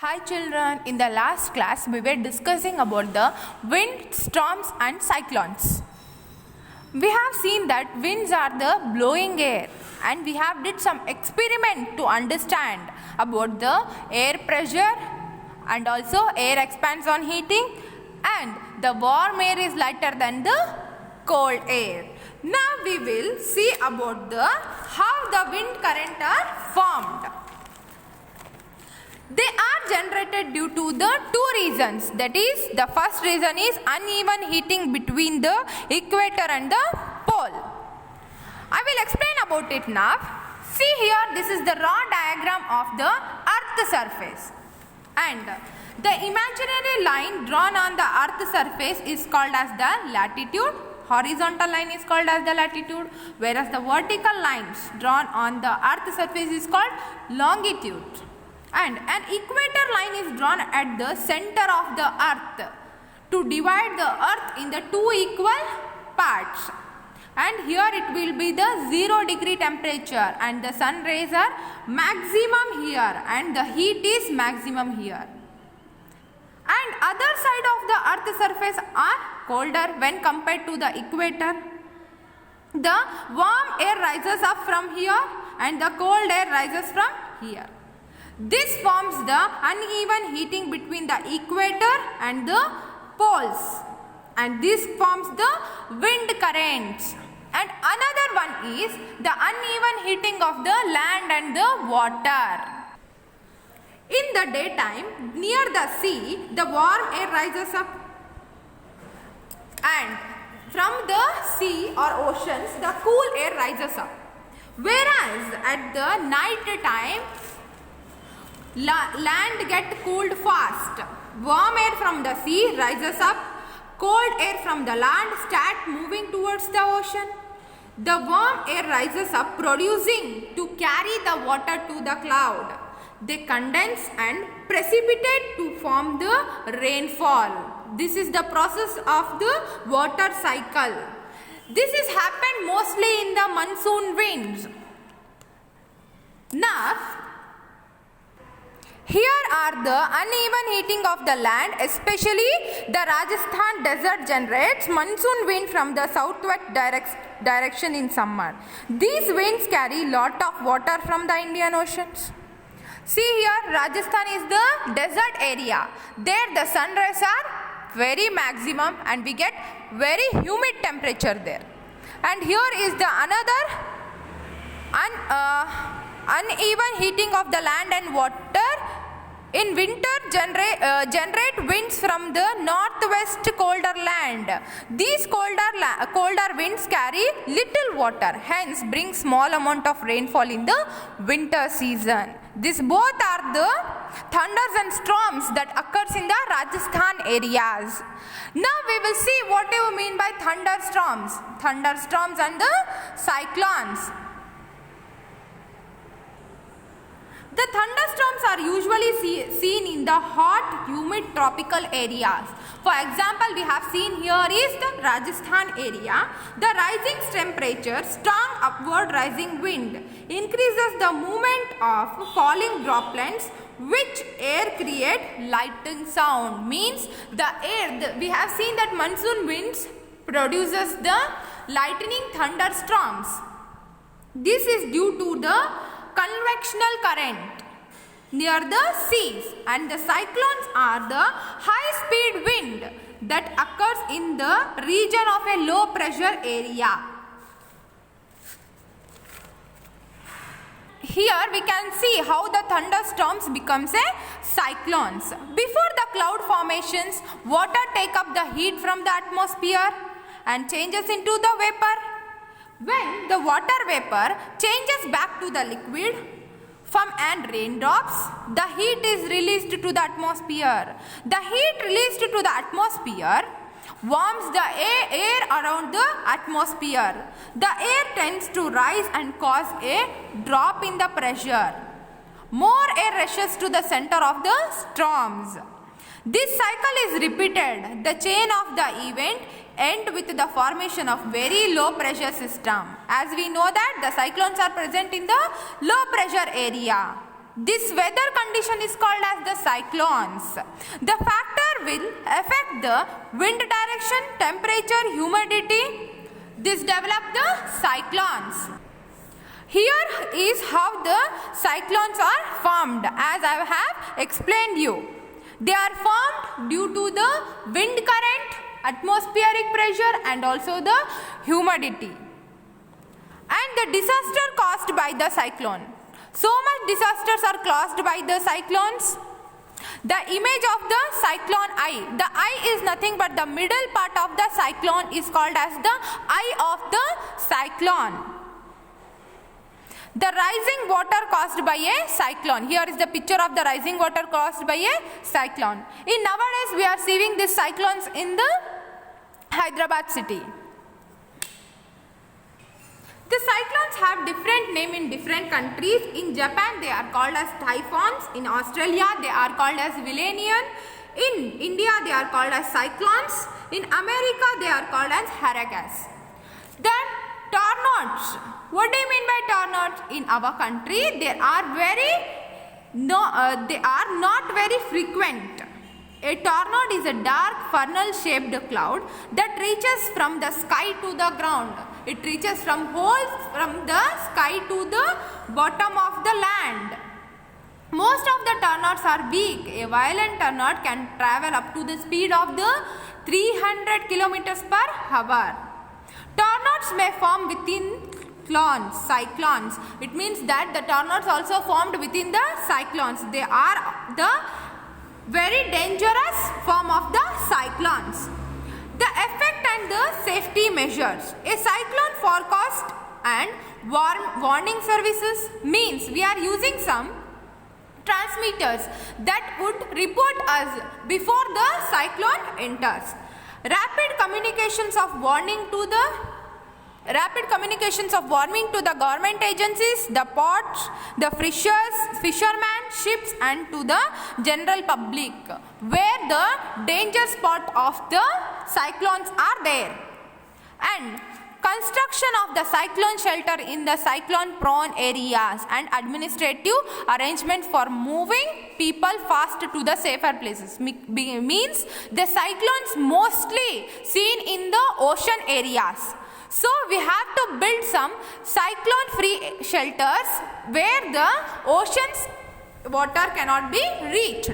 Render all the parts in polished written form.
Hi children, in the last class we were discussing about the wind, storms and cyclones. We have seen that winds are the blowing air and we have did some experiment to understand about the air pressure and also air expands on heating and the warm air is lighter than the cold air. Now we will see about how the wind current are formed. They are generated due to the two reasons. That is, the first reason is uneven heating between the equator and the pole. I will explain about it now. See here, this is the raw diagram of the earth surface. And the imaginary line drawn on the earth surface is called as the latitude. Horizontal line is called as the latitude, whereas the vertical lines drawn on the earth surface is called longitude. And an equator line is drawn at the center of the earth to divide the earth in the two equal parts. And here it will be the 0 degree temperature and the sun rays are maximum here and the heat is maximum here. And other side of the earth surface are colder when compared to the equator. The warm air rises up from here and the cold air rises from here. This forms the uneven heating between the equator and the poles, and this forms the wind currents. And another one is the uneven heating of the land and the water. In the daytime, near the sea, the warm air rises up, and from the sea or oceans, the cool air rises up. Whereas at the night time, land get cooled fast. Warm air from the sea rises up. Cold air from the land start moving towards the ocean. The warm air rises up, producing to carry the water to the cloud. They condense and precipitate to form the rainfall. This is the process of the water cycle. This is happened mostly in the monsoon winds. Now, here are the uneven heating of the land, especially the Rajasthan desert generates monsoon wind from the southwest direction in summer. These winds carry lot of water from the Indian Oceans. See here, Rajasthan is the desert area. There the sun rays are very maximum and we get very humid temperature there. And here is the another uneven heating of the land and water. In winter generate winds from the northwest colder land. These colder winds carry little water, hence bring small amount of rainfall in the winter season. These both are the thunders and storms that occurs in the Rajasthan areas. Now we will see what do you mean by thunderstorms and the cyclones. The thunderstorms are usually seen in the hot, humid tropical areas. For example, we have seen here is the Rajasthan area. The rising temperature, strong upward rising wind increases the movement of falling droplets which air create lightning sound. Means the air, we have seen that monsoon winds produces the lightning thunderstorms. This is due to the convectional current near the seas, and the cyclones are the high speed wind that occurs in the region of a low pressure area. Here we can see how the thunderstorms becomes a cyclones. Before the cloud formations, water take up the heat from the atmosphere and changes into the vapor. When the water vapor changes back to the liquid from and raindrops, the heat is released to the atmosphere. The heat released to the atmosphere warms the air around the atmosphere. The air tends to rise and cause a drop in the pressure. More air rushes to the center of the storms. This cycle is repeated. The chain of the event end with the formation of very low pressure system. As we know that the cyclones are present in the low pressure area. This weather condition is called as the cyclones. The factor will affect the wind direction, temperature, humidity. This develop the cyclones. Here is how the cyclones are formed, as I have explained you. They are formed due to the wind current, atmospheric pressure and also the humidity. And the disaster caused by the cyclone. So much disasters are caused by the cyclones. The image of the cyclone eye. The eye is nothing but the middle part of the cyclone is called as the eye of the cyclone. The rising water caused by a cyclone. Here is the picture of the rising water caused by a cyclone. In nowadays we are seeing these cyclones in the Hyderabad city. The cyclones have different name in different countries. In Japan they are called as typhoons. In Australia they are called as Vilanian. In India they are called as cyclones. In America they are called as hurricanes. Then tornadoes. What do you mean by tornadoes? In our country they are not very frequent. A tornado is a dark funnel shaped cloud that reaches from the sky to the ground. It reaches from holes from the sky to the bottom of the land. Most of the tornadoes are weak. A violent tornado can travel up to the speed of the 300 kilometers per hour. Tornadoes may form within cyclones. It means that the tornadoes also formed within the cyclones. They are the very dangerous form of the cyclones. The effect and the safety measures. A cyclone forecast and warning services means we are using some transmitters that would report us before the cyclone enters. Rapid communications of warning to the government agencies, the ports, the fishermen, ships and to the general public where the danger spot of the cyclones are there. And construction of the cyclone shelter in the cyclone prone areas and administrative arrangements for moving people fast to the safer places. Means the cyclones mostly seen in the ocean areas. So we have to build some cyclone free shelters where the ocean's water cannot be reached.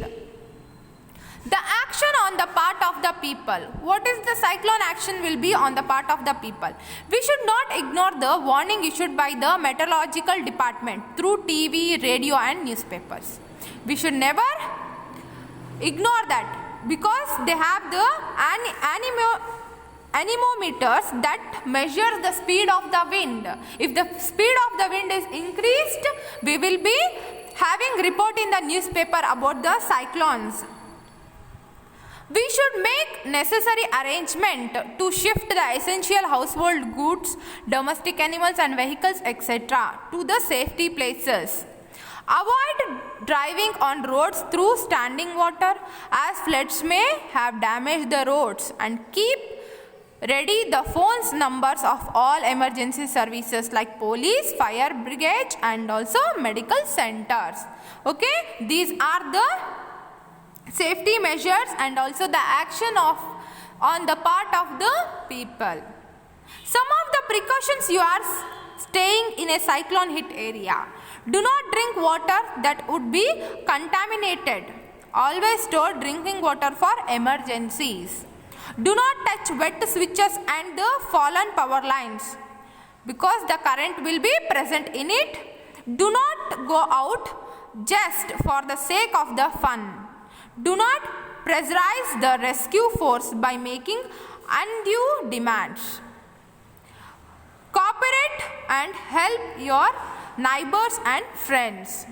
The action on the part of the people. What is the cyclone action will be on the part of the people? We should not ignore the warning issued by the meteorological department through TV, radio and newspapers. We should never ignore that because they have the anemometers that measure the speed of the wind. If the speed of the wind is increased, we will be having report in the newspaper about the cyclones. We should make necessary arrangement to shift the essential household goods, domestic animals and vehicles etc. to the safety places. Avoid driving on roads through standing water as floods may have damaged the roads, and keep ready the phones numbers of all emergency services like police, fire brigade and also medical centers. Okay, these are the safety measures and also the action on the part of the people. Some of the precautions you are staying in a cyclone hit area. Do not drink water that would be contaminated. Always store drinking water for emergencies. Do not touch wet switches and the fallen power lines because the current will be present in it. Do not go out just for the sake of the fun. Do not pressurize the rescue force by making undue demands. Cooperate and help your neighbors and friends.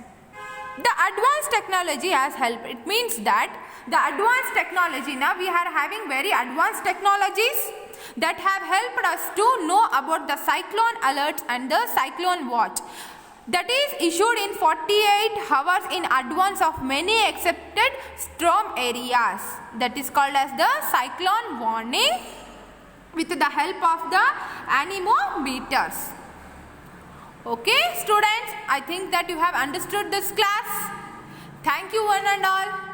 The advanced technology has helped. It means that the advanced technology, now we are having very advanced technologies that have helped us to know about the cyclone alerts and the cyclone watch. That is issued in 48 hours in advance of many accepted storm areas. That is called as the cyclone warning with the help of the anemometers. Okay students, I think that you have understood this class. Thank you one and all.